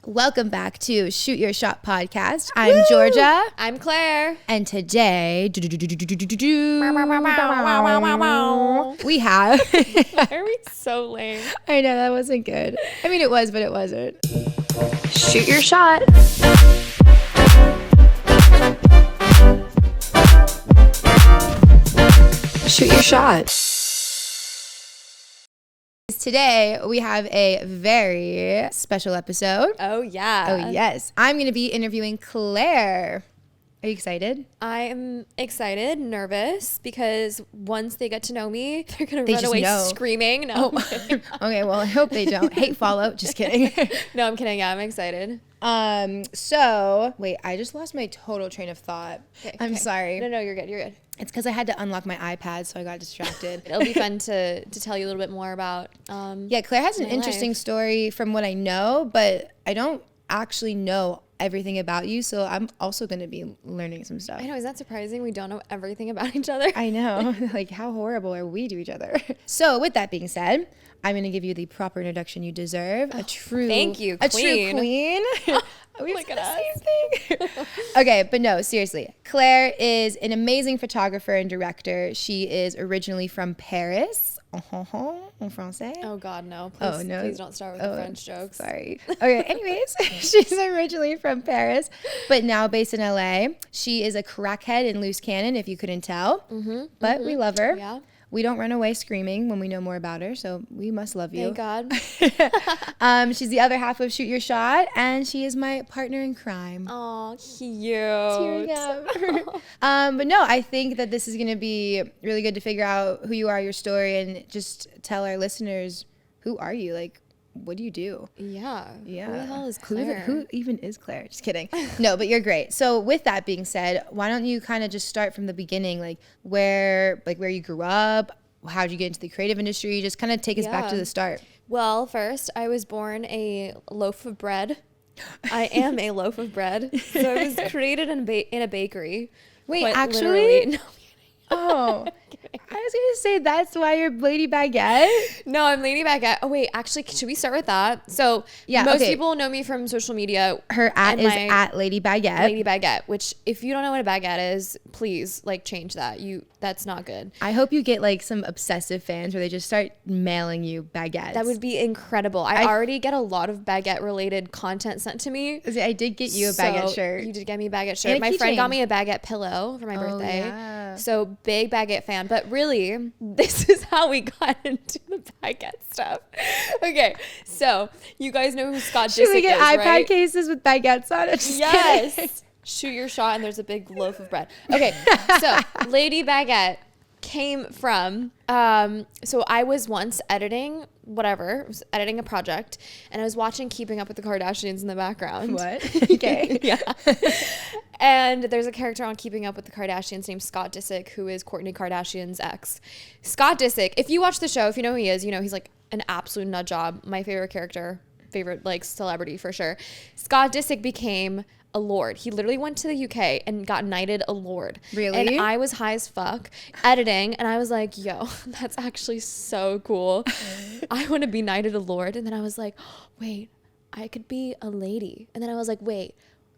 Welcome back to Shoot Your Shot podcast. I'm Georgia. I'm Claire. And today, we have... Why are we so lame? I know, that wasn't good. I mean, it was, but it wasn't. Shoot your shot. Shoot your shot. Today, we have a very special episode. Oh, yeah. Oh, yes. I'm going to be interviewing Claire. Are you excited? I'm excited, nervous, because once they get to know me, they're going to run away screaming. No. Okay, well, I hope they don't. Hate follow. Just kidding. No, I'm kidding. Yeah, I'm excited. So, wait, I just lost my total train of thought. Okay, I'm sorry. No, you're good. You're good. It's because I had to unlock my iPad, so I got distracted. It'll be fun to tell you a little bit more about yeah, Claire has an interesting story from what I know, but I don't actually know everything about you, so I'm also going to be learning some stuff. I know, is that surprising? We don't know everything about each other. I know. Like, how horrible are we to each other? So, with that being said, I'm going to give you the proper introduction you deserve. Thank you, a queen. True queen. We Look said at the same thing. Okay, but no, seriously. Claire is an amazing photographer and director. She is originally from Paris. En français. Oh, God, no. Please don't start with the French jokes. Sorry. Okay, anyways, she's originally from Paris, but now based in LA. She is a crackhead and loose cannon, if you couldn't tell. But we love her. Yeah. We don't run away screaming when we know more about her, so we must love you. Thank God. She's the other half of Shoot Your Shot, and she is my partner in crime. Oh, cute. Tearing up. But no, I think that this is going to be really good to figure out who you are, your story, and just tell our listeners, who are you? Like, what do you do? Yeah. Yeah. Who the hell is Claire? Who even is Claire? Just kidding. No, but you're great. So with that being said, why don't you kind of just start from the beginning, like where you grew up, how'd you get into the creative industry? Just kind of take us back to the start. Well, first, I was born a loaf of bread. I am a loaf of bread. So I was created in a bakery. Wait, quite actually? literally. No. Oh, I was going to say that's why you're Lady Baguette. No, I'm Lady Baguette. Oh, wait, actually, should we start with that? So yeah, most people know me from social media. Her at is at Lady Baguette. Lady Baguette, which if you don't know what a baguette is, please change that. That's not good. I hope you get like some obsessive fans where they just start mailing you baguettes. That would be incredible. I already get a lot of baguette related content sent to me. I did get you a baguette shirt. You did get me a baguette shirt. My friend got me a baguette pillow for my birthday. Yeah. So big baguette fan. But really, this is how we got into the baguette stuff. Okay, so you guys know who Scott Disick is, right? Should we get iPad cases with baguettes on it? Yes. Kidding. Shoot your shot and there's a big loaf of bread. Okay, so Lady Baguette came from, so I was once editing a project, and I was watching Keeping Up with the Kardashians in the background. What? Okay. Yeah. And there's a character on Keeping Up with the Kardashians named Scott Disick, who is Kourtney Kardashian's ex. Scott Disick, if you watch the show, if you know who he is, you know he's like an absolute nut job. My favorite celebrity for sure. Scott Disick became a lord. He literally went to the UK and got knighted a lord. Really? And I was high as fuck editing, and I was like, yo, that's actually so cool. I want to be knighted a lord. And then I was like, wait, I could be a lady. And then I was like, wait,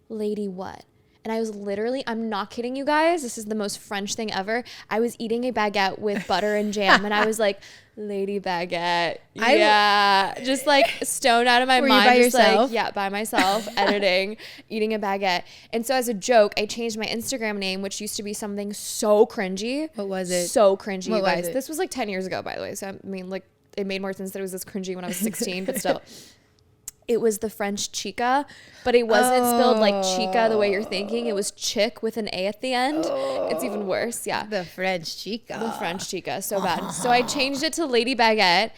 lady what? And I was literally, I'm not kidding you guys, this is the most French thing ever. I was eating a baguette with butter and jam, and I was like, Lady Baguette. Yeah. Just like stoned out of my mind. You by just yourself? like, yeah, by myself, editing, eating a baguette. And so as a joke, I changed my Instagram name, which used to be something so cringy. What was it? So cringy, What you guys. was it? This was like 10 years ago, by the way. So I mean, like, it made more sense that it was this cringy when I was 16, but still. It was the French chica, but it wasn't spelled like chica the way you're thinking. It was chick with an A at the end. It's even worse. Yeah. The French chica. The French chica. So bad. So I changed it to Lady Baguette,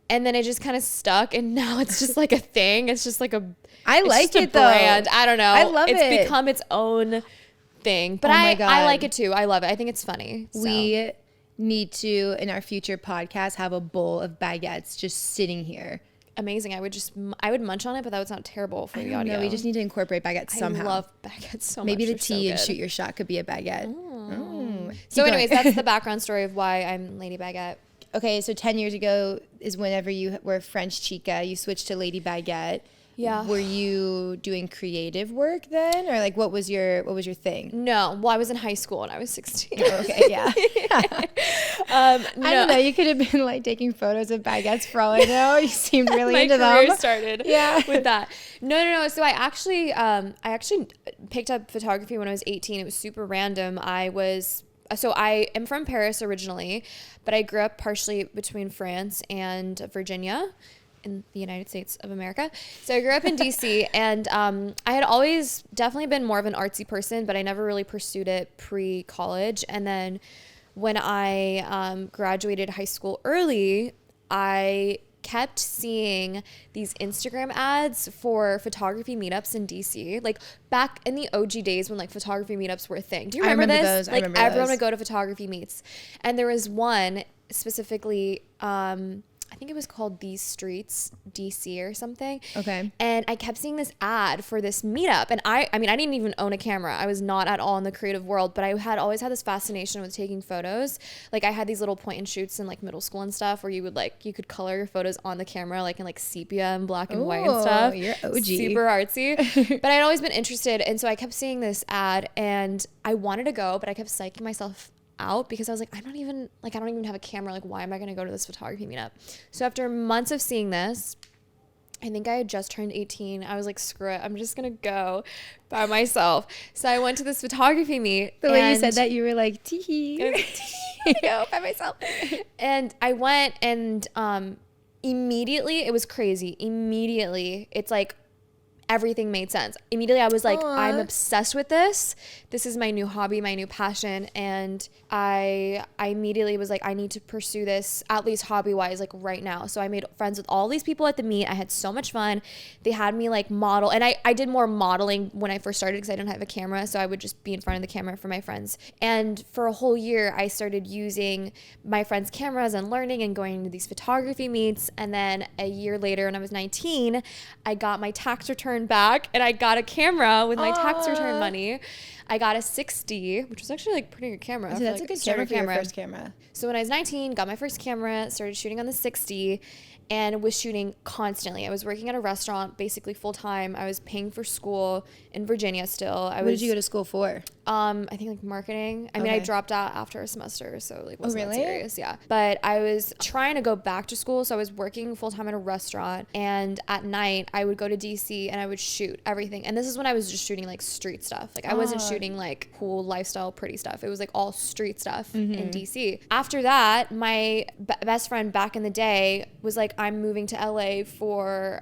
and then it just kind of stuck, and now it's just like a thing. It's just like I like it though. Brand. I don't know. I love it. It's become its own thing. But I like it too. I love it. I think it's funny. So. We need to, in our future podcast, have a bowl of baguettes just sitting here. Amazing. I would munch on it, but that was not terrible for the audio. No, we just need to incorporate baguettes somehow. I love baguettes so Maybe much. Maybe the tea and Shoot Your Shot could be a baguette. So anyways, that's the background story of why I'm Lady Baguette. Okay, so 10 years ago is whenever you were French chica. You switched to Lady Baguette. Yeah. Were you doing creative work then, or like what was your thing? No. Well, I was in high school when I was 16. Oh, okay, yeah. No. I don't know. You could have been like taking photos of baguettes for all I know. You seemed really into them. My career started Yeah. with that. No. So I actually picked up photography when I was 18. It was super random. So I am from Paris originally, but I grew up partially between France and Virginia in the United States of America. So I grew up in DC, and I had always definitely been more of an artsy person, but I never really pursued it pre-college. And then when I graduated high school early, I kept seeing these Instagram ads for photography meetups in DC, like back in the OG days when like photography meetups were a thing. Do you remember this? Those. Like everyone would go to photography meets, and there was one specifically, I think it was called These Streets DC or something. Okay. And I kept seeing this ad for this meetup. And I mean, I didn't even own a camera. I was not at all in the creative world, but I had always had this fascination with taking photos. Like I had these little point and shoots in like middle school and stuff where you could color your photos on the camera, like in like sepia and black and white and stuff. You're OG. Super artsy. But I'd always been interested. And so I kept seeing this ad and I wanted to go, but I kept psyching myself out because I was like, I don't even have a camera. Like, why am I going to go to this photography meetup? So after months of seeing this, I think I had just turned 18. I was like, screw it. I'm just going to go by myself. So I went to this photography meet. The way you said that, you were like, tee. Go by myself. And I went and immediately, it was crazy. Immediately, it's like, everything made sense. Immediately I was like, Aww. I'm obsessed with this. This is my new hobby, my new passion. And I immediately was like, I need to pursue this at least hobby wise, like right now. So I made friends with all these people at the meet. I had so much fun. They had me like model, and I did more modeling when I first started because I didn't have a camera. So I would just be in front of the camera for my friends. And for a whole year, I started using my friends' cameras and learning and going to these photography meets. And then a year later, when I was 19, I got my tax return back and I got a camera with my tax return money. I got a 60, which was actually like pretty good camera. So that's like a good camera for your first camera. So when I was 19, got my first camera, started shooting on the 60 and was shooting constantly. I was working at a restaurant basically full time. I was paying for school in Virginia still. What did you go to school for? I think like marketing. I mean, I dropped out after a semester, so like wasn't that really? serious. Yeah. But I was trying to go back to school. So I was working full time at a restaurant, and at night I would go to DC and I would shoot everything. And this is when I was just shooting like street stuff. Like I wasn't shooting like cool lifestyle, pretty stuff. It was like all street stuff in DC. After that, my best friend back in the day was like, I'm moving to LA for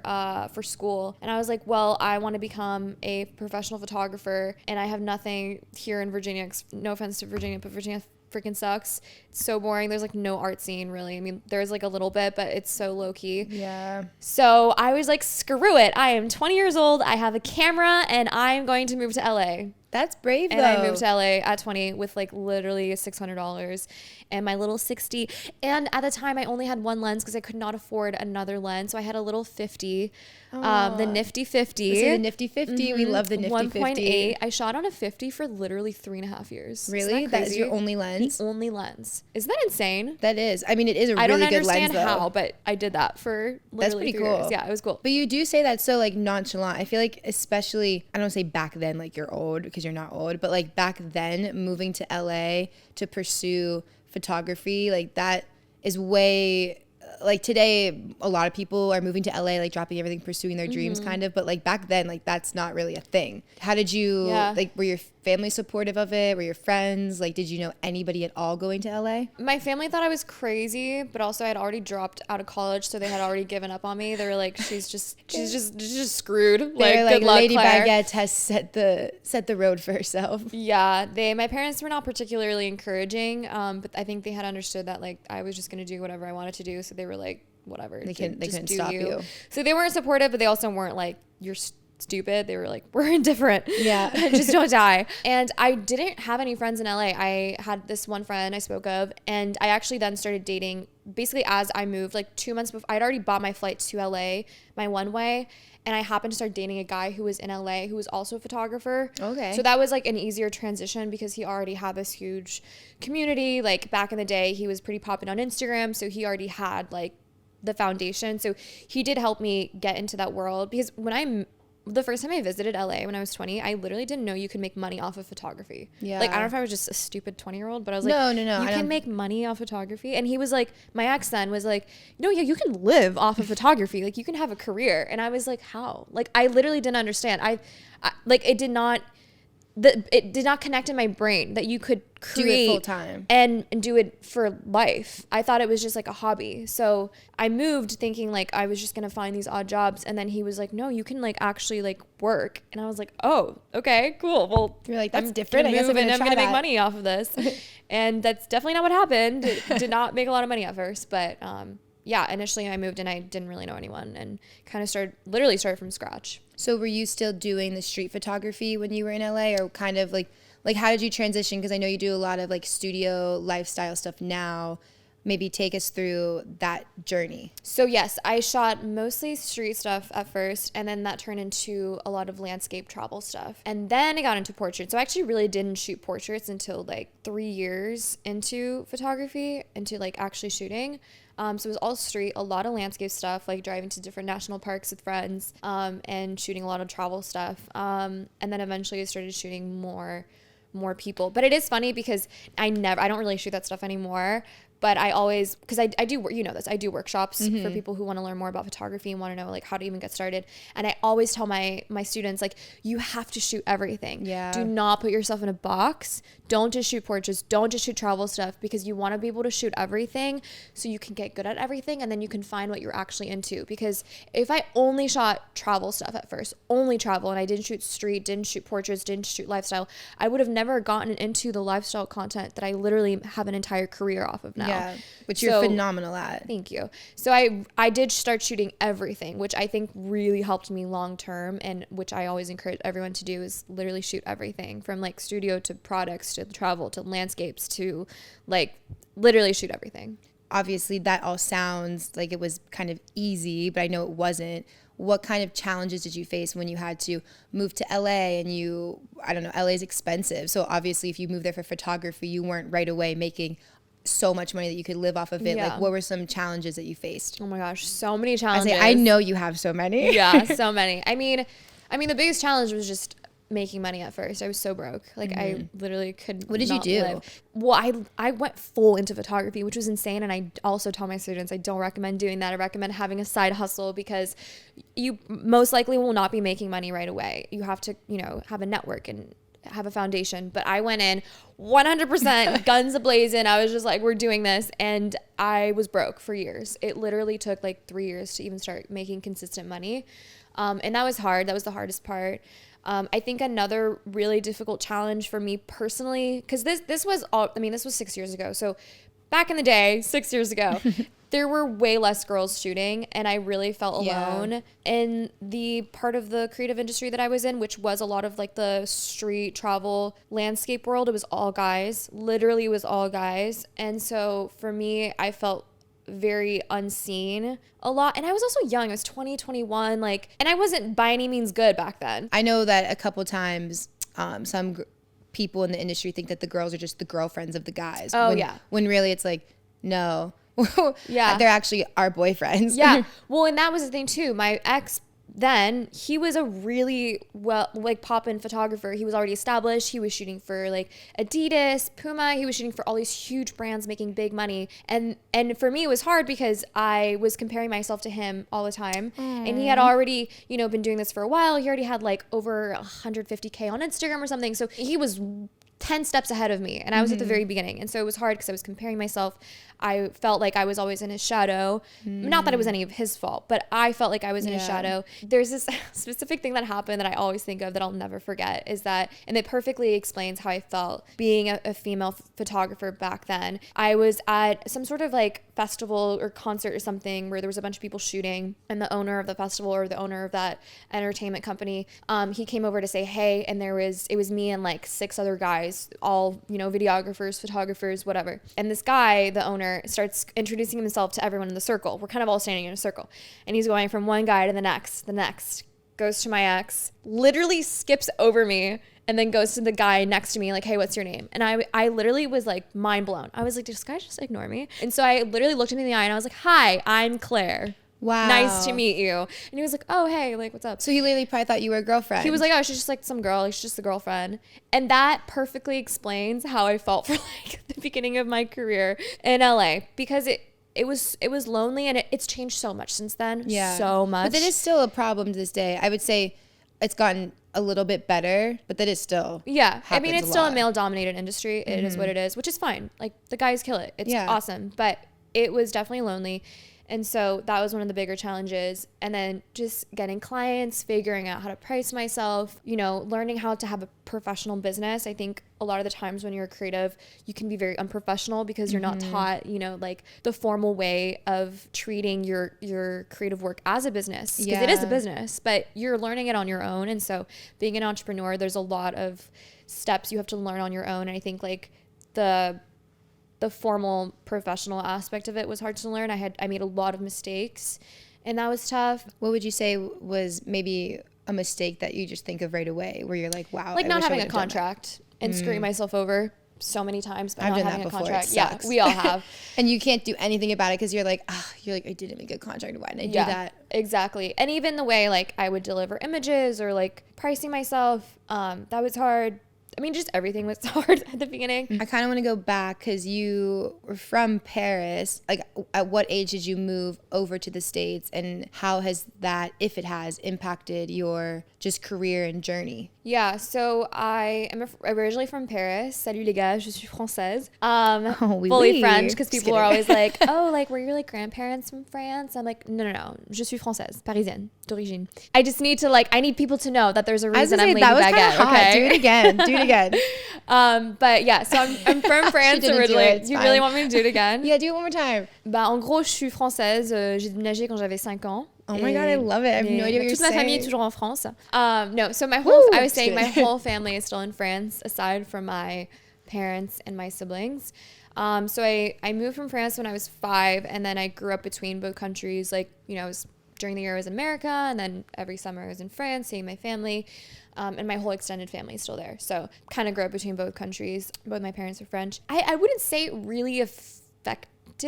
school. And I was like, well, I want to become a professional photographer and I have nothing here in Virginia. No offense to Virginia, but Virginia freaking sucks. It's so boring. There's like no art scene really. I mean, there's like a little bit, but it's so low key. Yeah. So I was like, screw it. I am 20 years old. I have a camera and I'm going to move to LA. That's brave, And though. I moved to LA at 20 with like literally $600 and my little 60. And at the time, I only had one lens because I could not afford another lens. So I had a little 50, the nifty 50. This is the nifty 50. We love the nifty 50. 1.8. I shot on a 50 for literally 3.5 years. Really? That is your only lens? The only lens. Isn't that insane? That is. I mean, it is a I really don't good lens, understand though. how, but I did that for literally That's pretty 3 cool. years. Yeah, it was cool. But you do say that so like nonchalant. I feel like especially, I don't say back then like you're old because you're not old, but like back then moving to LA to pursue photography, like that is way, like today a lot of people are moving to LA, like dropping everything, pursuing their dreams kind of, but like back then, like that's not really a thing. How did you, like were your family supportive of it? Were your friends, like did you know anybody at all going to LA? My family thought I was crazy, but also I had already dropped out of college, so they had already given up on me. They were like, she's just screwed. Like, good luck, Lady Claire. Baguette has set the road for herself. Yeah, my parents were not particularly encouraging, but I think they had understood that like I was just gonna do whatever I wanted to do, so they were like, whatever. They couldn't stop you. So they weren't supportive, but they also weren't like, you're stupid. They were like, we're indifferent. Yeah. Just don't die. And I didn't have any friends in LA. I had this one friend I spoke of, and I actually then started dating basically as I moved, like 2 months before. I'd already bought my flights to LA, my one way. And I happened to start dating a guy who was in LA who was also a photographer. Okay. So that was like an easier transition because he already had this huge community. Like back in the day, he was pretty popular on Instagram. So he already had like the foundation. So he did help me get into that world, because the first time I visited LA when I was 20, I literally didn't know you could make money off of photography. Yeah. Like, I don't know if I was just a stupid 20-year-old, but I was like, no, you can make money off photography. And he was like, my ex then was like, no, yeah, you can live off of photography. Like, you can have a career. And I was like, how? Like, I literally didn't understand. I like, it did not connect in my brain that you could create do it full time and do it for life. I thought it was just like a hobby. So I moved thinking like I was just going to find these odd jobs. And then he was like, no, you can like actually like work. And I was like, oh, okay, cool. Well, you're like, that's different. I guess I'm going to make money off of this. And that's definitely not what happened. Did not make a lot of money at first, but, yeah, initially I moved and I didn't really know anyone and kind of started from scratch. So were you still doing the street photography when you were in LA, or kind of like how did you transition? Because I know you do a lot of like studio lifestyle stuff now. Maybe take us through that journey. So yes, I shot mostly street stuff at first, and then that turned into a lot of landscape travel stuff. And then I got into portraits. So I actually really didn't shoot portraits until like 3 years into photography, into like actually shooting. So it was all street, a lot of landscape stuff, like driving to different national parks with friends, and shooting a lot of travel stuff. And then eventually I started shooting more people. But it is funny because I don't really shoot that stuff anymore. But I always, because I do, you know this, I do workshops for people who want to learn more about photography and want to know like how to even get started. And I always tell my students, like, you have to shoot everything. Yeah. Do not put yourself in a box. Don't just shoot portraits. Don't just shoot travel stuff, because you want to be able to shoot everything so you can get good at everything, and then you can find what you're actually into. Because if I only shot travel stuff at first, only travel, and I didn't shoot street, didn't shoot portraits, didn't shoot lifestyle, I would have never gotten into the lifestyle content that I literally have an entire career off of now. Yeah, which you're phenomenal at. Thank you. So I did start shooting everything, which I think really helped me long term, and which I always encourage everyone to do, is literally shoot everything, from like studio to products to travel to landscapes to like literally shoot everything. Obviously that all sounds like it was kind of easy, but I know it wasn't. What kind of challenges did you face when you had to move to LA? And I don't know, LA is expensive. So obviously if you moved there for photography, you weren't right away making so much money that you could live off of it. Yeah. Like, what were some challenges that you faced? Oh my gosh, so many challenges. I know you have so many. Yeah, so many. I mean, the biggest challenge was just making money at first. I was so broke. Like, I literally could What did you do? Live. Well, I went full into photography, which was insane. And I also tell my students I don't recommend doing that. I recommend having a side hustle, because you most likely will not be making money right away. You have to, have a network and have a foundation. But I went in 100% guns a-blazing. I was just like, we're doing this. And I was broke for years. It literally took like 3 years to even start making consistent money. And that was hard. That was the hardest part. I think another really difficult challenge for me personally, because this was 6 years ago. So back in the day, 6 years ago, there were way less girls shooting, and I really felt alone in the part of the creative industry that I was in, which was a lot of like the street travel landscape world. It was all guys, literally it was all guys. And so for me, I felt very unseen a lot. And I was also young. I was 20, 21, and I wasn't by any means good back then. I know that a couple times some people in the industry think that the girls are just the girlfriends of the guys. Oh, when really it's like, no. Yeah. They're actually our boyfriends. Yeah. Well, and that was the thing too. My ex then, he was a really pop-in photographer. He was already established. He was shooting for like Adidas, Puma. He was shooting for all these huge brands making big money. And for me, it was hard because I was comparing myself to him all the time. And he had already, been doing this for a while. He already had like over 150K on Instagram or something. So he was 10 steps ahead of me, and I was at the very beginning. And so it was hard because I was comparing myself. I felt like I was always in his shadow. Not that it was any of his fault, but I felt like I was in his shadow. There's this specific thing that happened that I always think of that I'll never forget, is that, and it perfectly explains how I felt being a female photographer back then. I was at some sort of like festival or concert or something where there was a bunch of people shooting, and the owner of the festival, or the owner of that entertainment company, he came over to say hey, and it was me and like 6 other guys, all videographers, photographers, whatever. And this guy, the owner, starts introducing himself to everyone in the circle. We're kind of all standing in a circle, and he's going from one guy to the next, goes to my ex, literally skips over me and then goes to the guy next to me like, hey, what's your name? And I literally was like mind blown. I was like, did this guy just ignore me? And so I literally looked him in the eye and I was like, hi, I'm Claire. Wow. Nice to meet you. And he was like, oh, hey, like, what's up? So he literally probably thought you were a girlfriend. He was like, oh, she's just like some girl. Like, she's just a girlfriend. And that perfectly explains how I felt for like the beginning of my career in LA, because it was lonely, and it's changed so much since then. Yeah. So much. But that is still a problem to this day. I would say it's gotten a little bit better, but that is still I mean, it's still a male dominated industry. It is what it is, which is fine. Like, the guys kill it. It's awesome. But it was definitely lonely. And so that was one of the bigger challenges. And then just getting clients, figuring out how to price myself, you know, learning how to have a professional business. I think a lot of the times when you're a creative, you can be very unprofessional because you're not taught, you know, like the formal way of treating your creative work as a business. Because it is a business, but you're learning it on your own. And so being an entrepreneur, there's a lot of steps you have to learn on your own. And I think like the formal professional aspect of it was hard to learn. I made a lot of mistakes, and that was tough. What would you say was maybe a mistake that you just think of right away where you're like, wow, like not having a contract and screwing myself over so many times, but I've not done having that a before. contract. Yeah, we all have. And you can't do anything about it because you're like, I didn't make a contract. Why didn't I do that? Exactly. And even the way like I would deliver images or like pricing myself, that was hard. I mean, just everything was hard at the beginning. I kind of want to go back because you were from Paris. Like, at what age did you move over to the States, and how has that, if it has, impacted your just career and journey? Yeah, so I am originally from Paris. Salut les gars, je suis française. Fully French, because people are always like, oh, like, were your like grandparents from France? I'm like, no, je suis française, parisienne, d'origine. I just need to like, I need people to know that there's a reason I'm Lady Baguette. Okay, do it again. But yeah, so I'm from France originally. You really want me to do it again? Yeah, do it one more time. Bah, en gros, je suis française. J'ai déménagé quand j'avais 5 ans. Oh my God, I love it. I have no idea what you're saying. Toute ma famille est toujours en France. No, so my whole family is still in France, aside from my parents and my siblings. So I moved from France when I was 5, and then I grew up between both countries. Like, you know, during the year I was in America, and then every summer I was in France, seeing my family. And my whole extended family is still there. So kind of grew up between both countries. Both my parents are French. I wouldn't say it really affected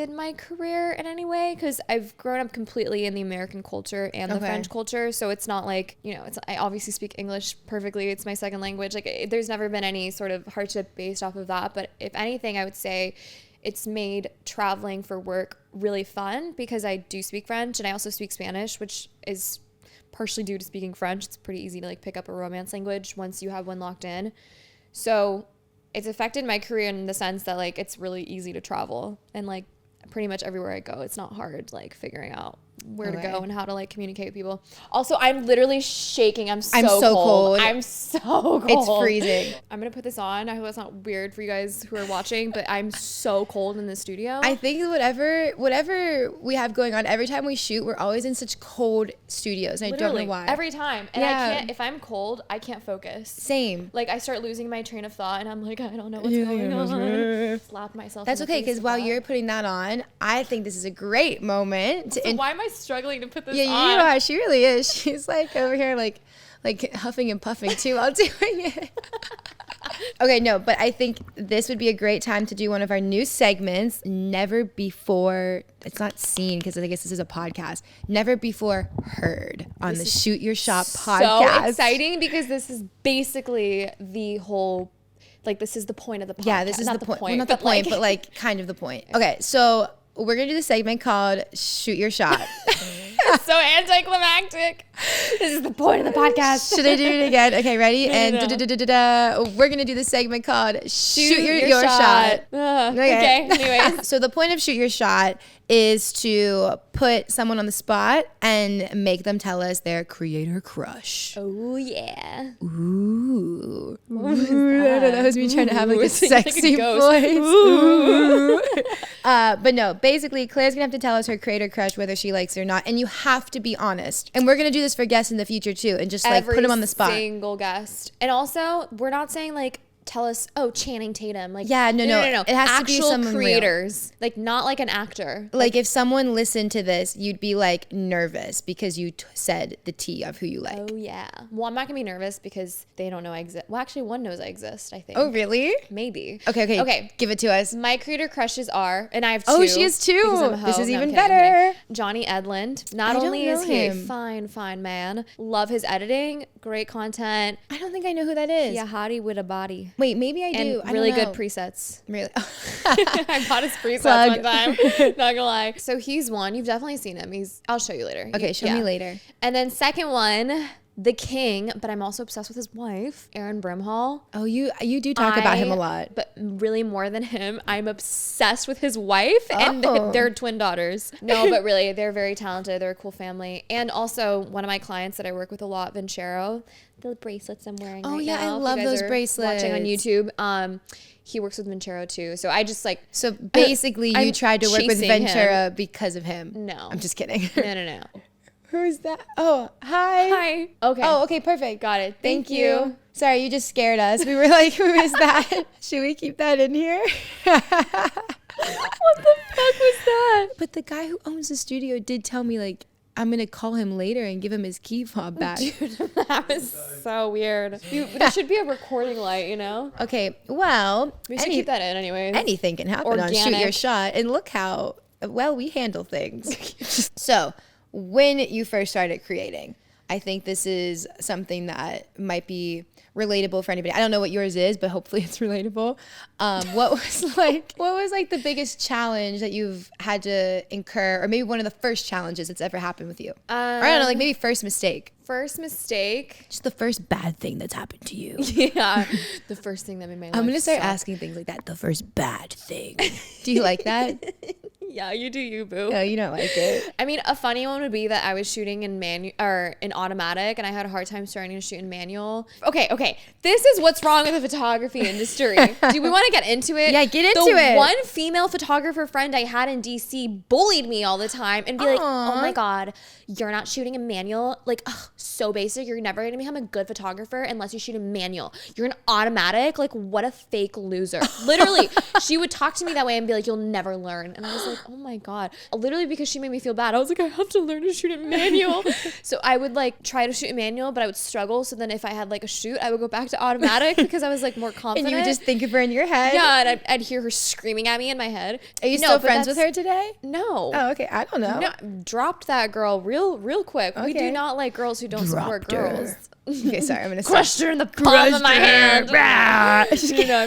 my career in any way, because I've grown up completely in the American culture and the French culture. So it's not like, you know, I obviously speak English perfectly. It's my second language. Like, there's never been any sort of hardship based off of that. But if anything, I would say it's made traveling for work really fun, because I do speak French and I also speak Spanish, which is partially due to speaking French. It's pretty easy to like pick up a romance language once you have one locked in. So it's affected my career in the sense that like it's really easy to travel, and like pretty much everywhere I go, it's not hard like figuring out where to go and how to like communicate with people. Also, I'm literally shaking. I'm so cold. I'm so cold. It's freezing. I'm gonna put this on. I hope that's not weird for you guys who are watching, but I'm so cold in the studio. I think whatever we have going on, every time we shoot, we're always in such cold studios, and literally, I don't know why. Every time. And I can't, if I'm cold, I can't focus. Same. Like, I start losing my train of thought, and I'm like, I don't know what's going on. Slap myself. That's okay, because while you're putting that on, I think this is a great moment. Why am I struggling to put this on? Yeah, you are. She really is. She's like over here, like huffing and puffing too while doing it. Okay, no, but I think this would be a great time to do one of our new segments. Never before, it's not seen because I guess this is a podcast. Never before heard on the Shoot Your Shot podcast. So exciting, because this is basically the whole, like, this is the point of the podcast. Yeah, this is the point. Well, not the point, but like kind of the point. Okay, so we're going to do the segment called Shoot Your Shot. It's so anticlimactic. This is the point of the podcast. Should I do it again? Okay, ready? No. We're going to do the segment called Shoot Your Shot. Okay, anyways. So the point of Shoot Your Shot is to put someone on the spot and make them tell us their creator crush. Oh, yeah. Ooh. That was me trying to have like a sexy voice. But no, basically Claire's gonna have to tell us her creator crush, whether she likes it or not, and you have to be honest. And we're gonna do this for guests in the future too, and just like put them on the spot. Every single guest. And also, we're not saying like tell us, Channing Tatum. Like, no. It has actual to be someone creators, real. Like not like an actor. Like if someone listened to this, you'd be like nervous because you said the T of who you like. Oh yeah. Well, I'm not gonna be nervous because they don't know I exist. Well, actually, one knows I exist. I think. Oh really? Maybe. Okay. Give it to us. My creator crushes are, and I have two. Oh, she has two. Because I'm a hoe. This is No, even I'm kidding, better. Johnny Edlund. Not only is he a fine man, love his editing, great content. I don't think I know who that is. Yeah, hottie with a body. Wait, maybe I do. And really good presets. Really? I bought his presets one time. Not gonna lie. So he's one. You've definitely seen him. I'll show you later. Okay, show me later. And then second one, the king, but I'm also obsessed with his wife, Aaron Brimhall. Oh, you do talk about him a lot. But really more than him, I'm obsessed with his wife and their twin daughters. No, but really, they're very talented. They're a cool family. And also one of my clients that I work with a lot, Vincero, the bracelets I'm wearing right now. I love those bracelets. Watching on YouTube. He works with Vincero too. So I just like... So basically you tried to work with Vincero because of him. No. I'm just kidding. No. Who's that? Oh, hi. Hi. Okay. Oh, okay, perfect. Got it. Thank you. Sorry, you just scared us. We were like, who is that? Should we keep that in here? What the fuck was that? But the guy who owns the studio did tell me, like, I'm going to call him later and give him his key fob back. Dude, that was so weird. There should be a recording light, you know? Okay, well. We should keep that in anyways. Anything can happen on Shoot Your Shot. And look how well we handle things. So, when you first started creating, I think this is something that might be relatable for anybody. I don't know what yours is, but hopefully it's relatable. What was like the biggest challenge that you've had to incur, or maybe one of the first challenges that's ever happened with you? Or I don't know, like maybe first mistake. First mistake. Just the first bad thing that's happened to you. Yeah. The first thing that made my life I'm going to start suck. asking things like that. The first bad thing. Do you like that? Yeah, you do you, boo. No, you don't like it. I mean, a funny one would be that I was shooting in in automatic, and I had a hard time starting to shoot in manual. Okay. This is what's wrong with the photography industry. Do we want to get into it? Yeah, get into it. The one female photographer friend I had in DC bullied me all the time and be like, "Oh my god, you're not shooting in manual. Like, ugh, so basic. You're never gonna become a good photographer unless you shoot in manual. You're an automatic. Like, what a fake loser." Literally, she would talk to me that way and be like, "You'll never learn." And I was like, oh my god. Literally because she made me feel bad. I was like, I have to learn to shoot in manual. So I would like try to shoot in manual, but I would struggle. So then if I had like a shoot, I would go back to automatic because I was like more confident. And you would just think of her in your head. Yeah, and I'd hear her screaming at me in my head. Are you still friends with her today? No. Oh, okay. I don't know. No, dropped that girl real quick. Okay. We do not like girls who don't support girls. Okay, sorry. I'm going to crushed her in the palm of my hand. No, I'm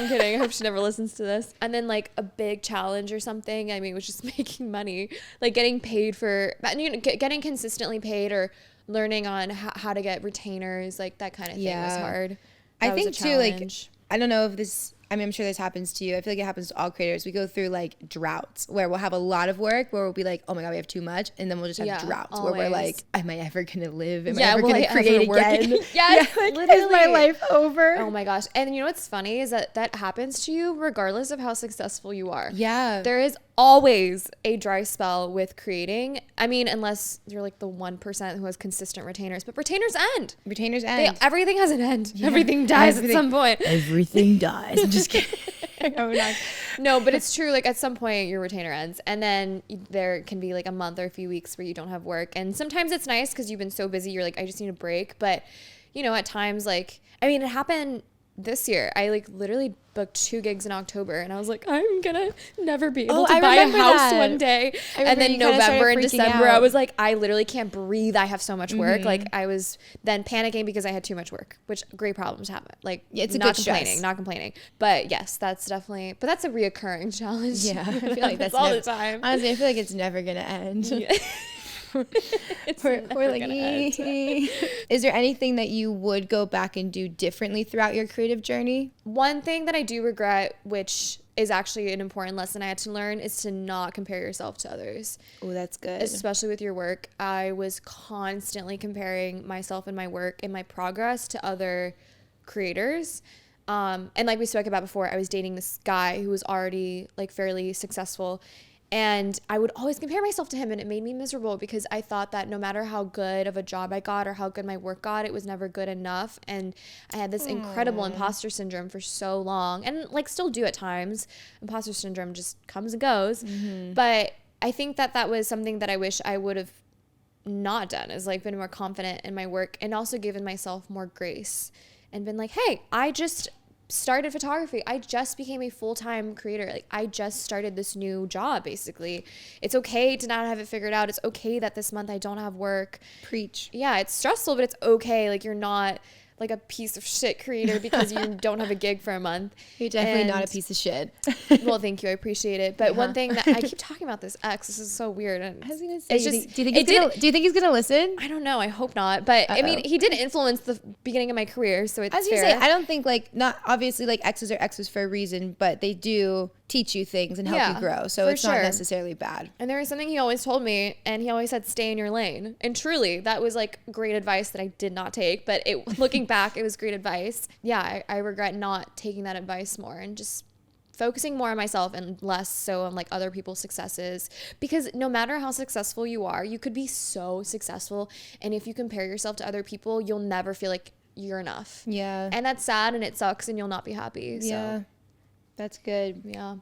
kidding. I hope she never listens to this. And then like a big challenge or something. I mean, it was just making money, like getting paid for, getting consistently paid or learning on how to get retainers, like that kind of thing was hard. I think too, like, I don't know if this, I mean, I'm sure this happens to you. I feel like it happens to all creators. We go through like droughts where we'll have a lot of work where we'll be like, oh my God, we have too much. And then we'll just have droughts where we're like, am I ever going to live? Am I ever going to create again? Yes, like, literally. Is my life over? Oh my gosh. And you know what's funny is that happens to you regardless of how successful you are. Yeah. There is always a dry spell with creating. I mean, unless you're like the 1% who has consistent retainers, but retainers end. Everything has an end. Yeah. Everything dies at some point. Everything dies. I'm just kidding. No, but it's true. Like at some point your retainer ends and then there can be like a month or a few weeks where you don't have work. And sometimes it's nice because you've been so busy. You're like, I just need a break. But you know, at times like, I mean, it happened this year. I like literally booked 2 gigs in October and I was like, I'm gonna never be able to buy a house one day. And then November and December, I was like, I literally can't breathe. I have so much work. Mm-hmm. Like I was then panicking because I had too much work, which great problems happen. Like it's not complaining. But yes, that's definitely, but that's a reoccurring challenge. Yeah. I feel like that's all the time. Honestly, I feel like it's never gonna end. Yeah. we're like, is there anything that you would go back and do differently throughout your creative journey? One thing that I do regret, which is actually an important lesson I had to learn, is to not compare yourself to others. Oh, that's good. Especially with your work. I was constantly comparing myself and my work and my progress to other creators. And like we spoke about before, I was dating this guy who was already like fairly successful. And I would always compare myself to him, and it made me miserable because I thought that no matter how good of a job I got or how good my work got, it was never good enough. And I had this incredible imposter syndrome for so long, and like still do at times. Imposter syndrome just comes and goes. But I think that was something that I wish I would have not done, is like been more confident in my work and also given myself more grace and been like, hey, I just started photography. I just became a full-time creator. Like, I just started this new job, basically. It's okay to not have it figured out. It's okay that this month I don't have work. Preach. Yeah, it's stressful, but it's okay. Like, you're not like a piece of shit creator because you don't have a gig for a month. You're definitely not a piece of shit. Well, thank you. I appreciate it. But one thing that I keep talking about this ex, this is so weird. And I was gonna say, do you think he's gonna listen? I don't know. I hope not. But I mean, he did influence the beginning of my career, so it's As you say, I don't think like, not obviously like exes are exes for a reason, but they do teach you things and help you grow. So it's not necessarily bad. And there was something he always told me, and he always said, stay in your lane. And truly, that was like great advice that I did not take. But looking back, it was great advice. Yeah, I regret not taking that advice more and just focusing more on myself and less so on like other people's successes. Because no matter how successful you are, you could be so successful. And if you compare yourself to other people, you'll never feel like you're enough. Yeah. And that's sad and it sucks and you'll not be happy. So. Yeah. That's good. Yeah.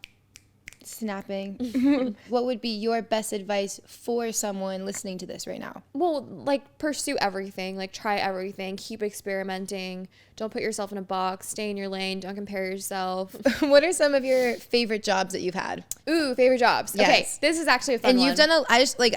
Snapping. What would be your best advice for someone listening to this right now? Well, like pursue everything, like try everything, keep experimenting. Don't put yourself in a box, stay in your lane, don't compare yourself. What are some of your favorite jobs that you've had? Ooh, favorite jobs. Yes. Okay, this is actually a fun one. And you've done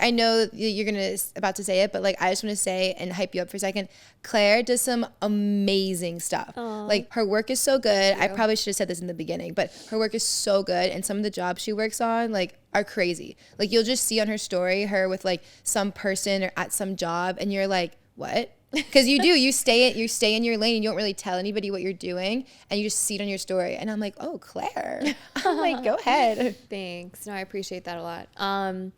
I know you're about to say it, but like I just want to say and hype you up for a second. Claire does some amazing stuff. Aww. Like her work is so good. I probably should have said this in the beginning, but her work is so good, and some of the jobs she works on like are crazy. Like you'll just see on her story her with like some person or at some job, and you're like, what? Because you stay in your lane and you don't really tell anybody what you're doing, and you just see it on your story. And I'm like, oh, Claire. I'm like, go ahead. Thanks. No, I appreciate that a lot.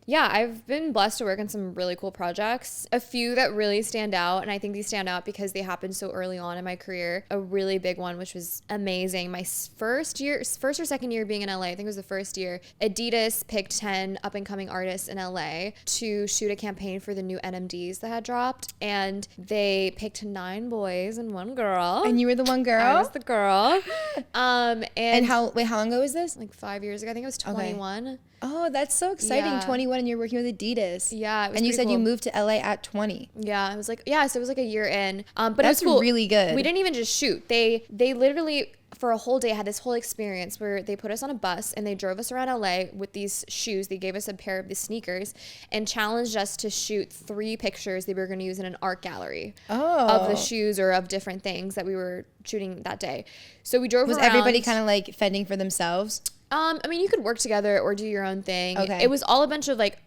Yeah, I've been blessed to work on some really cool projects. A few that really stand out, and I think these stand out because they happened so early on in my career. A really big one, which was amazing. My first or second year being in LA, I think it was the first year, Adidas picked 10 up and coming artists in LA to shoot a campaign for the new NMDs that had dropped, and they picked 9 boys and 1 girl. And you were the one girl? I was the girl. And how long ago was this? Like 5 years ago. I think I was 21. Okay. Oh, that's so exciting. Yeah. 21 and you're working with Adidas. Yeah. It was and you said cool. You moved to LA at 20. Yeah. It was like, so it was like a year in. But that's it was cool. Really good. We didn't even just shoot. They literally, for a whole day, had this whole experience where they put us on a bus and they drove us around LA with these shoes. They gave us a pair of the sneakers and challenged us to shoot 3 pictures they were going to use in an art gallery of the shoes or of different things that we were shooting that day. So we drove around. Was everybody kind of like fending for themselves? I mean, you could work together or do your own thing. Okay. It was all a bunch of like,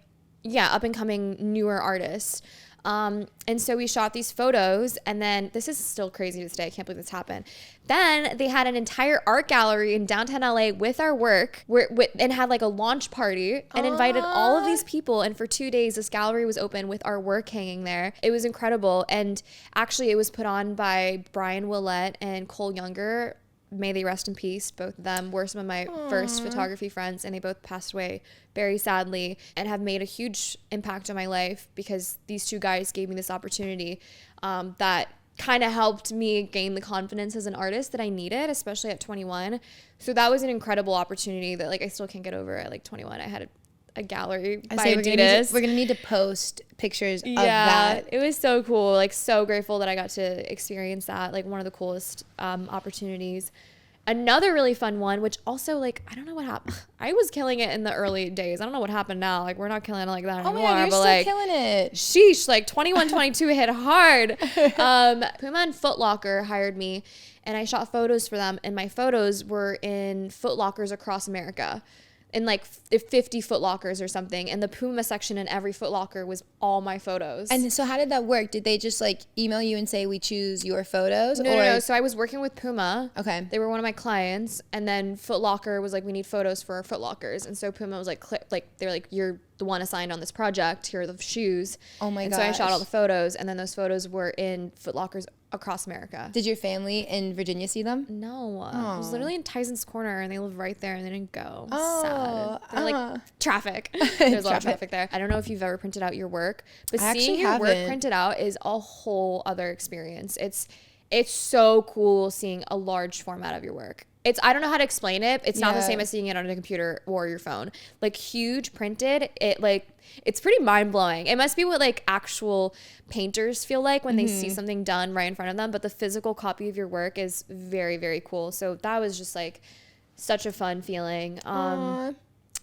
up and coming newer artists. And so we shot these photos, and then this is still crazy to this day. I can't believe this happened. Then they had an entire art gallery in downtown LA with our work and had like a launch party and invited all of these people. And for 2 days, this gallery was open with our work hanging there. It was incredible. And actually it was put on by Brian Willett and Cole Younger. May they rest in peace. Both of them were some of my first photography friends, and they both passed away very sadly and have made a huge impact on my life because these 2 guys gave me this opportunity that kind of helped me gain the confidence as an artist that I needed, especially at 21. So that was an incredible opportunity that like I still can't get over at like 21. I had a gallery by Adidas. We're gonna need to post pictures of that. It was so cool. Like so grateful that I got to experience that. Like one of the coolest opportunities. Another really fun one, which also like I don't know what happened. I was killing it in the early days. I don't know what happened now. Like we're not killing it like that anymore. Oh my God, you're but still like killing it. Sheesh, like 21, 22 hit hard. Puma and Foot Locker hired me, and I shot photos for them. And my photos were in Foot Lockers across America. In like 50 Foot Lockers or something, and the Puma section in every Foot Locker was all my photos. And so how did that work? Did they just like email you and say we choose your photos? No. So I was working with Puma. Okay. They were one of my clients, and then Foot Locker was like, we need photos for our Foot Lockers, and so Puma was like, they were like, you're the one assigned on this project. Here are the shoes. Oh my god! gosh. So I shot all the photos, and then those photos were in Foot Lockers across America. Did your family in Virginia see them? No, I was literally in Tyson's Corner, and they live right there, and they didn't go. Oh, sad. They're like traffic. There's a lot of traffic there. I don't know if you've ever printed out your work, but seeing your work printed out is a whole other experience. It's so cool seeing a large format of your work. I don't know how to explain it. It's not the same as seeing it on a computer or your phone. Like huge printed, it's pretty mind blowing. It must be what like actual painters feel like when they see something done right in front of them. But the physical copy of your work is very, very cool. So that was just like such a fun feeling.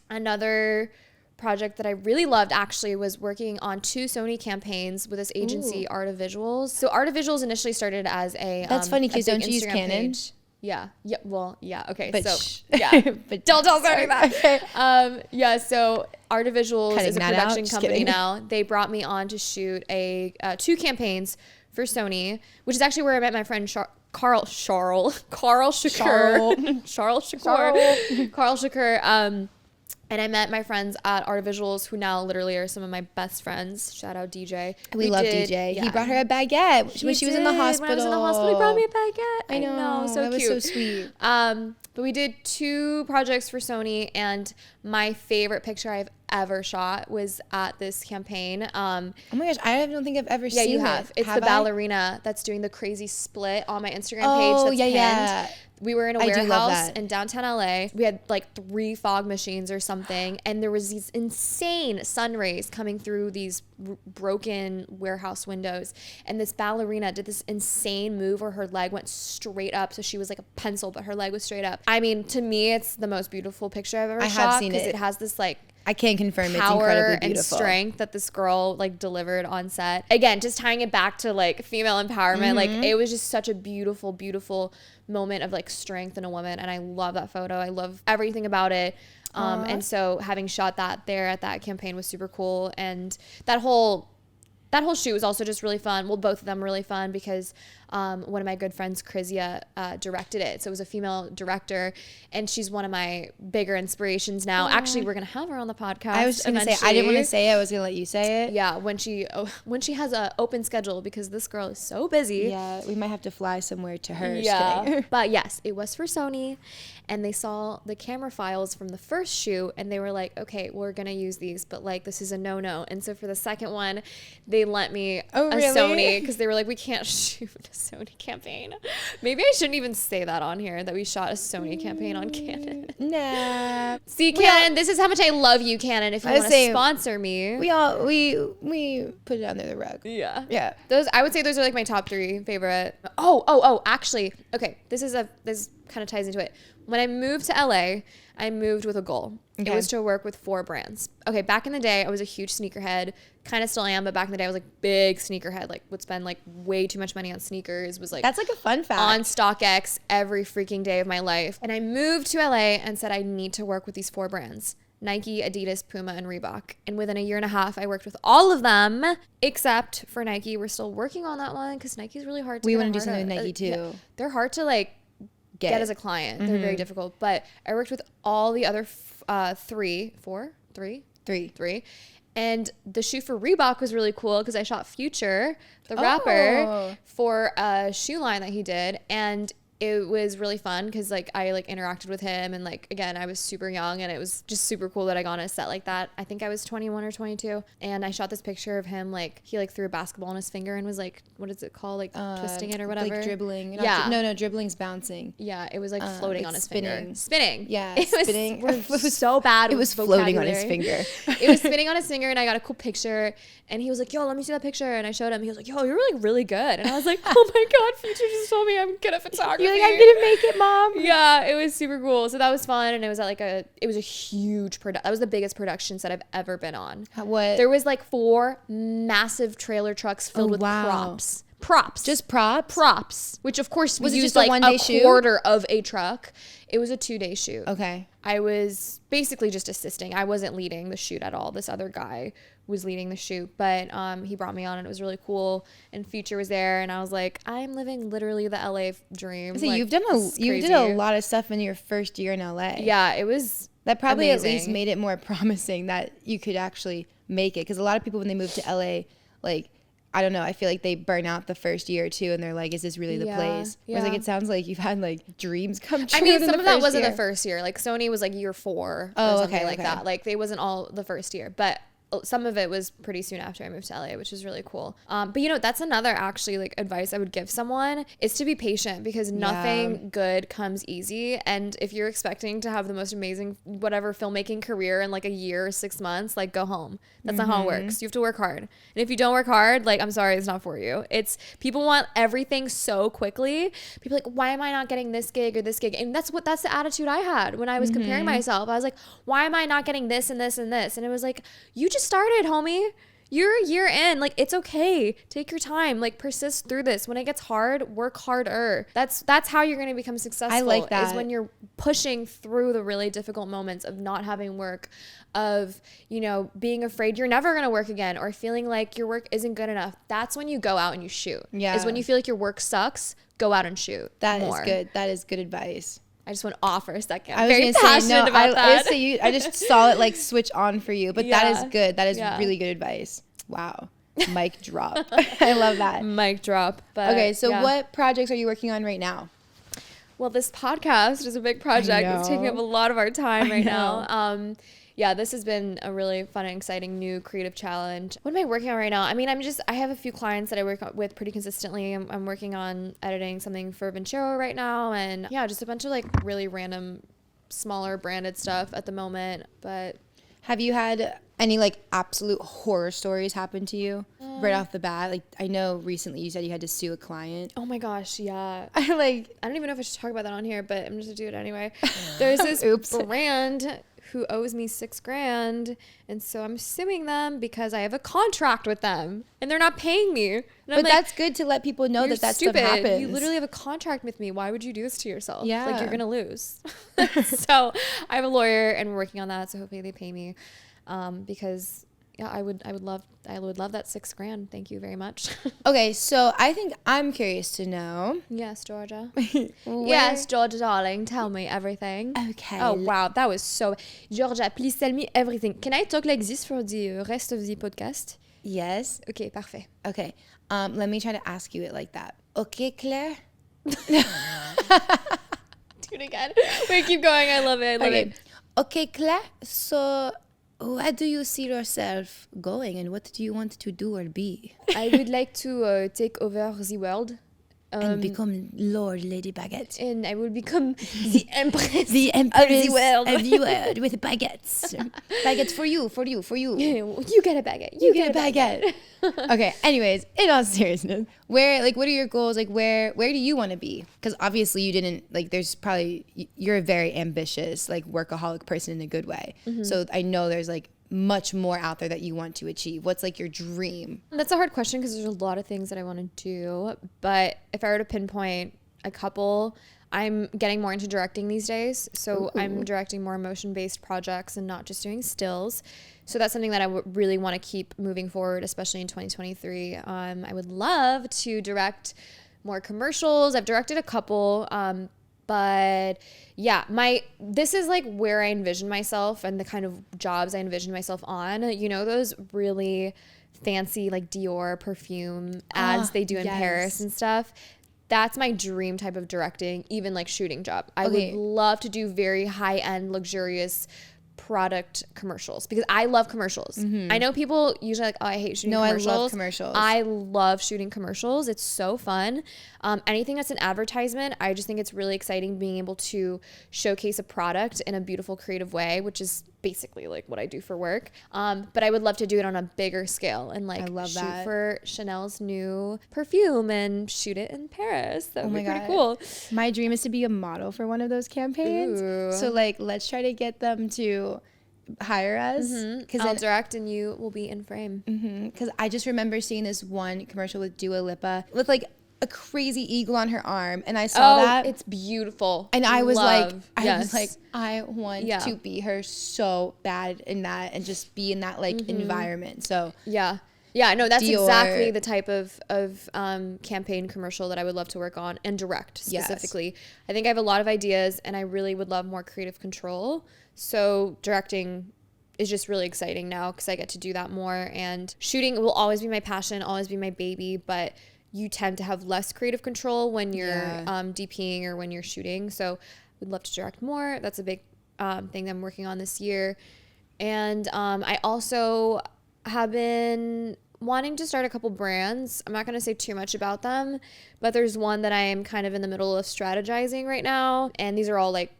Another project that I really loved actually was working on 2 Sony campaigns with this agency, Art of Visuals. So Art of Visuals initially started as a that's funny because don't you use Canon? Page. Yeah. Well, yeah. Okay. But but don't tell Sony that. Okay. So Art of Visuals is a production company now. They brought me on to shoot 2 campaigns for Sony, which is actually where I met my friend Carl Shakur. And I met my friends at Art of Visuals, who now literally are some of my best friends. Shout out DJ. We love DJ. Yeah. He brought her a baguette when she was in the hospital. When I was in the hospital, he brought me a baguette. I know. So that cute. Was so sweet. But we did 2 projects for Sony, and my favorite picture I've ever shot was at this campaign. Oh my gosh, I don't think I've ever seen it. Yeah, you have. It's the ballerina that's doing the crazy split on my Instagram page. Oh, that's pinned. yeah. We were in a warehouse in downtown LA. We had like 3 fog machines or something, and there was these insane sun rays coming through these broken warehouse windows. And this ballerina did this insane move where her leg went straight up, so she was like a pencil, but her leg was straight up. I mean, to me, it's the most beautiful picture I've ever shot. I have seen it. Because it has this like I can confirm it's power incredibly beautiful. And strength that this girl like delivered on set. Again, just tying it back to like female empowerment. Like it was just such a beautiful, beautiful moment of like strength in a woman. And I love that photo. I love everything about it. And so having shot that there at that campaign was super cool. And that whole shoot was also just really fun. Well, both of them really fun because one of my good friends, Krizia, directed it. So it was a female director, and she's one of my bigger inspirations now. Actually, we're going to have her on the podcast. I was going to say, I didn't want to say it. I was going to let you say it. Yeah, when she has an open schedule, because this girl is so busy. Yeah, we might have to fly somewhere to her. Yeah, but yes, it was for Sony, and they saw the camera files from the first shoot, and they were like, okay, we're going to use these, but like this is a no-no. And so for the second one, they lent me a Sony, because they were like, we can't shoot a Sony campaign. Maybe I shouldn't even say that on here, that we shot a Sony campaign on Canon. Nah. See, Canon, this is how much I love you, Canon. If you want to sponsor me. We put it under the rug. Yeah. Yeah. I would say those are like my top 3 favorite. Oh, actually, okay. This kind of ties into it. When I moved to LA, I moved with a goal. Okay. It was to work with 4 brands. Okay, back in the day, I was a huge sneakerhead. Kind of still am, but back in the day, I was like big sneakerhead. Like would spend like way too much money on sneakers. Was like that's like a fun fact. On StockX every freaking day of my life. And I moved to LA and said I need to work with these 4 brands: Nike, Adidas, Puma, and Reebok. And within a year and a half, I worked with all of them except for Nike. We're still working on that one because Nike's really hard to. We want to do something with Nike too. Yeah, they're hard to like get as a client. They're very difficult. But I worked with all the other 3. And the shoot for Reebok was really cool because I shot Future, the rapper, for a shoe line that he did. And it was really fun because like I like interacted with him, and like again I was super young, and it was just super cool that I got on a set like that. I think I was 21 or 22, and I shot this picture of him like he like threw a basketball on his finger and was like, what is it called, like twisting it or whatever, like dribbling. Yeah, no, dribbling's bouncing. Yeah, it was like floating on his finger. Spinning. Yeah, it spinning. It was so bad. It was floating on his finger. It was spinning on his finger, and I got a cool picture. And he was like, yo, let me see that picture. And I showed him. He was like, yo, you're really, really good. And I was like, oh my God, Future just told me I'm good at photography. You're like, I'm going to make it, Mom. Yeah, it was super cool. So that was fun. And it was at like a huge that was the biggest production set I've ever been on. What? There was like 4 massive trailer trucks filled with props. Just props? Props. Which of course was used just a like a quarter of a truck. It was a 2-day shoot. Okay. I was basically just assisting. I wasn't leading the shoot at all. This other guy was leading the shoot, but he brought me on, and it was really cool. And Future was there, and I was like, I'm living literally the LA dream. So like, you did a lot of stuff in your first year in LA. Yeah, it was That probably at least made it more promising that you could actually make it. Because a lot of people, when they move to LA, like, I don't know, I feel like they burn out the first year or two and they're like, is this really the place? Whereas like, it sounds like you've had like dreams come true. I mean, some of that wasn't the first year. Like Sony was like year 4 or something like that. Like they wasn't all the first year, but some of it was pretty soon after I moved to LA, which is really cool. But you know, that's another actually like advice I would give someone is to be patient, because nothing good comes easy. And if you're expecting to have the most amazing whatever filmmaking career in like a year or 6 months, like go home. That's not how it works. You have to work hard. And if you don't work hard, like, I'm sorry, it's not for you. It's people want everything so quickly. People are like, why am I not getting this gig or this gig? And that's the attitude I had when I was comparing myself. I was like, why am I not getting this and this and this? And it was like, you just started, homie. You're a year in. Like, it's okay. Take your time. Like, persist through this. When it gets hard, work harder. That's how you're going to become successful. I like that. Is when you're pushing through the really difficult moments of not having work, of, you know, being afraid you're never going to work again, or feeling like your work isn't good enough. That's when you go out and you shoot. Yeah. Is when you feel like your work sucks, go out and shoot. That is good. That is good advice. I just went off for a second. I'm very passionate about that. I just saw it like switch on for you, but that is good. That is really good advice. Wow. Mic drop. I love that. Mic drop. But okay, so what projects are you working on right now? Well, this podcast is a big project. It's taking up a lot of our time right now. Yeah, this has been a really fun and exciting new creative challenge. What am I working on right now? I mean, I have a few clients that I work with pretty consistently. I'm working on editing something for Vincero right now. And yeah, just a bunch of like really random, smaller branded stuff at the moment. But have you had any like absolute horror stories happen to you right off the bat? Like, I know recently you said you had to sue a client. Oh my gosh, yeah. I don't even know if I should talk about that on here, but I'm just gonna do it anyway. There's this brand who owes me $6,000, and so I'm suing them because I have a contract with them and they're not paying me. And but that's good to let people know that stuff happens. You literally have a contract with me. Why would you do this to yourself? Yeah, like you're gonna lose. So I have a lawyer and we're working on that. So hopefully they pay me, because yeah, I would love that $6,000. Thank you very much. Okay, so I think I'm curious to know. Yes, Georgia. Yes, Georgia, darling. Tell me everything. Okay. Oh, wow. That was so... Georgia, please tell me everything. Can I talk like this for the rest of the podcast? Yes. Okay, parfait. Okay. Let me try to ask you it like that. Okay, Claire? Do it again. Wait, keep going. I love it. I love it. Okay, Claire. So... where do you see yourself going, and what do you want to do or be? I would like to take over the world. And become Lord Lady Baguette. And I will become the Empress, of the world with baguettes. Baguettes for you. You get a baguette. You get a baguette. Okay, anyways, in all seriousness, what are your goals? Like, where do you want to be? Because obviously you didn't, like, you're a very ambitious, like, workaholic person in a good way. Mm-hmm. So I know there's, like, much more out there that you want to achieve. What's like your dream? That's a hard question because there's a lot of things that I want to do. But if I were to pinpoint a couple, I'm getting more into directing these days. So I'm directing more emotion-based projects and not just doing stills. So that's something that I really want to keep moving forward, especially in 2023. I would love to direct more commercials. I've directed a couple, but yeah, this is like where I envision myself and the kind of jobs I envision myself on. You know, those really fancy like Dior perfume ads they do in Paris and stuff. That's my dream type of directing, even like shooting job. I would love to do very high-end, luxurious product commercials because I love commercials. Mm-hmm. I know people usually like, oh, I hate shooting commercials. No, I love commercials. I love shooting commercials. It's so fun. Anything that's an advertisement, I just think it's really exciting being able to showcase a product in a beautiful, creative way, which is basically like what I do for work. But I would love to do it on a bigger scale and like shoot for Chanel's new perfume and shoot it in Paris. That would be pretty cool. My dream is to be a model for one of those campaigns. Ooh. So like, let's try to get them to hire us. Because I'll direct and you will be in frame. Because I just remember seeing this one commercial with Dua Lipa with like a crazy eagle on her arm, and I saw that. It's beautiful. And I was like, I want to be her so bad in that and just be in that like environment. So yeah, Yeah, no, that's Dior. exactly the type of campaign commercial that I would love to work on, and direct specifically. Yes. I think I have a lot of ideas, and I really would love more creative control. So directing is just really exciting now because I get to do that more. And shooting will always be my passion, always be my baby, but you tend to have less creative control when you're DPing or when you're shooting. So we'd love to direct more. That's a big thing that I'm working on this year. And I also have been wanting to start a couple brands. I'm not going to say too much about them, but there's one that I am kind of in the middle of strategizing right now. And these are all like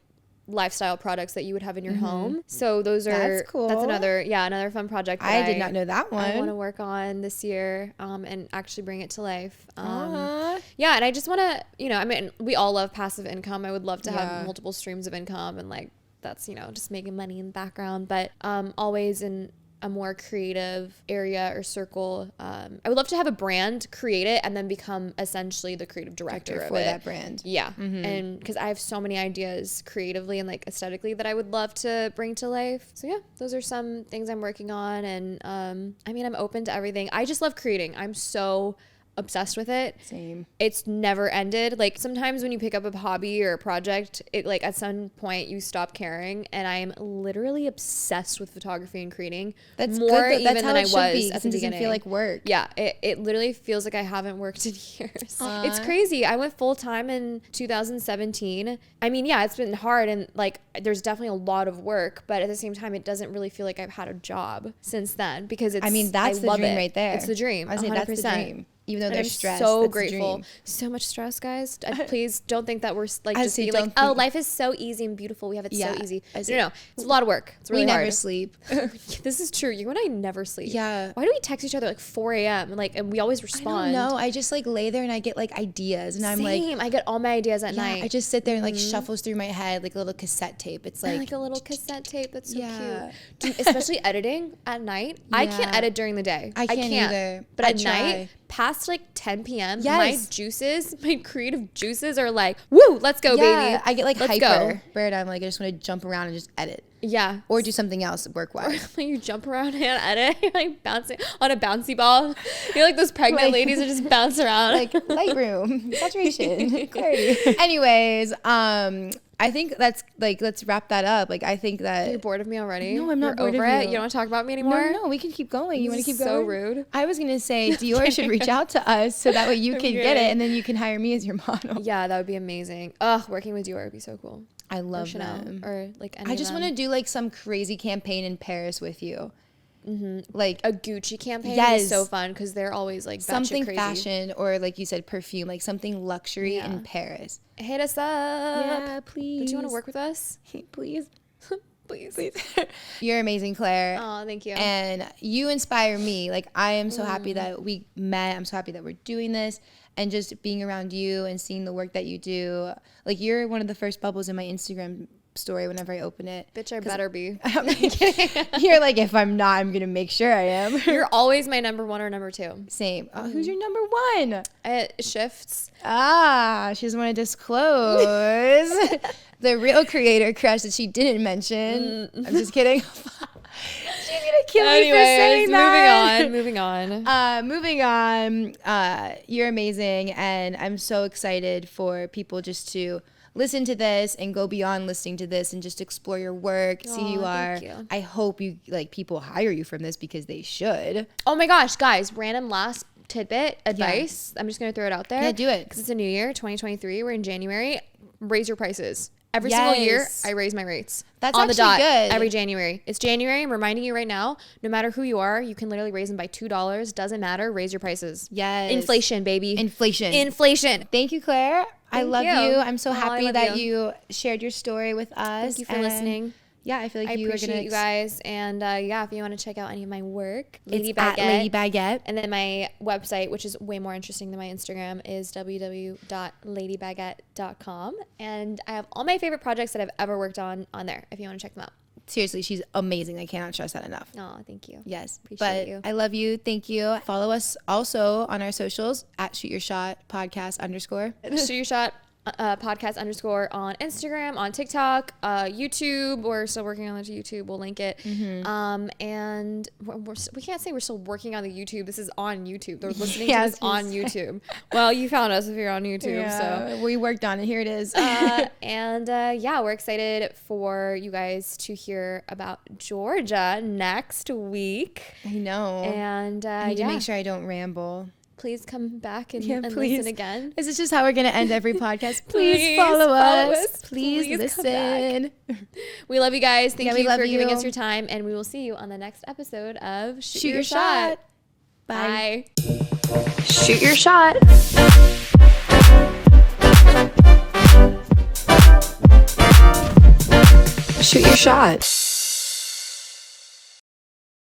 lifestyle products that you would have in your home. So those are, that's cool. That's another fun project that I did not know that one. I want to work on this year and actually bring it to life. Yeah, and I just want to, you know, I mean, we all love passive income. I would love to have multiple streams of income, and like that's, you know, just making money in the background, but always in a more creative area or circle. I would love to have a brand, create it, and then become essentially the creative director for that brand. Yeah. And because I have so many ideas creatively and like aesthetically that I would love to bring to life. So yeah, those are some things I'm working on. And I mean, I'm open to everything. I just love creating. I'm so obsessed with it. Same. It's never ended. Like sometimes when you pick up a hobby or a project, it like at some point you stop caring, and I am literally obsessed with photography and creating. That's more good, even than I was at the beginning. It doesn't feel like work. Yeah, it literally feels like I haven't worked in years. It's crazy. I went full time in 2017. I mean, yeah, it's been hard, and like there's definitely a lot of work, but at the same time, it doesn't really feel like I've had a job since then, because it's, I mean, that's the dream right there. It's the dream. I say that's the dream. Even though there's stress, so grateful. So much stress, guys. Please don't think that we're like just being like, oh, life is so easy and beautiful. We have it so easy. No, it's a lot of work. It's really hard. We never sleep. This is true. You and I never sleep. Yeah. Why do we text each other like 4 a.m. and we always respond? I don't know. I just like lay there and I get like ideas, and I'm like, I get all my ideas at night. I just sit there and like shuffles through my head like a little cassette tape. It's like a little cassette tape. That's so cute. Dude, especially editing at night. I can't edit during the day. I can't either. But at night, past like 10 p.m. My creative juices are like, woo, let's go, baby. I get like hyper. Where I'm like, I just want to jump around and just edit. Yeah. Or do something else work-wise. You jump around and edit. You're like bouncing on a bouncy ball. You're like those pregnant ladies that just bounce around. Like Lightroom, saturation, clarity. Anyways, I think that's like, let's wrap that up. Like, I think that... You're bored of me already? No, I'm not bored over of you. it? You don't want to talk about me anymore? No, we can keep going. You want to keep going? So rude. I was going to say Dior should reach out to us so that way you can get it, and then you can hire me as your model. Yeah, that would be amazing. Ugh, working with Dior would be so cool. I love them. Or like any I just want to do like some crazy campaign in Paris with you. Like a Gucci campaign is so fun because they're always like something crazy. Fashion, or like you said, perfume, like something luxury in Paris. Hit us up. Yeah, please. Would you want to work with us? Please. Please. You're amazing, Claire. Oh, thank you. And you inspire me. Like, I am so happy that we met. I'm so happy that we're doing this, and just being around you and seeing the work that you do. Like, you're one of the first bubbles in my Instagram story whenever I open it. Bitch, I better be. You're like, if I'm not, I'm gonna make sure I am. You're always my number one or number two. Same. Who's your number one? It shifts. She doesn't want to disclose the real creator crush that she didn't mention. I'm just kidding. She's gonna kill me for saying that. Moving on. You're amazing, and I'm so excited for people just to listen to this and go beyond listening to this and just explore your work, see who you are. You. I hope you like people hire you from this because they should. Oh my gosh, guys, random last tidbit advice. I'm just going to throw it out there. Yeah, do it. Because it's a new year, 2023. We're in January. Raise your prices. Every single year, I raise my rates. That's on the dot good. Every January. It's January. I'm reminding you right now, no matter who you are, you can literally raise them by $2. Doesn't matter. Raise your prices. Yes. Inflation, baby. Inflation. Thank you, Claire. I love you. I'm so happy that you shared your story with us. Thank you for listening. Yeah, I feel like I appreciate you guys. And if you want to check out any of my work, Lady Baguette. And then my website, which is way more interesting than my Instagram, is www.ladybaguette.com. And I have all my favorite projects that I've ever worked on there if you want to check them out. Seriously, she's amazing. I cannot stress that enough. Oh, thank you. Yes. Appreciate you. I love you. Thank you. Follow us also on our socials at Shoot Your Shot Podcast _. Shoot Your Shot podcast _ on Instagram, on TikTok, YouTube. We're still working on the YouTube. We'll link it. And we can't say we're still working on the YouTube. This is on YouTube. They're listening to this on YouTube. Well, you found us if you're on YouTube. So we worked on it. Here it is. We're excited for you guys to hear about Georgia next week. I know. And I need to make sure I don't ramble. Please come back and listen again. This is just how we're going to end every podcast. Please follow us. Please listen. We love you guys. Thank you for giving us your time. And we will see you on the next episode of Shoot Your Shot. Bye. Shoot your shot. Shoot your shot.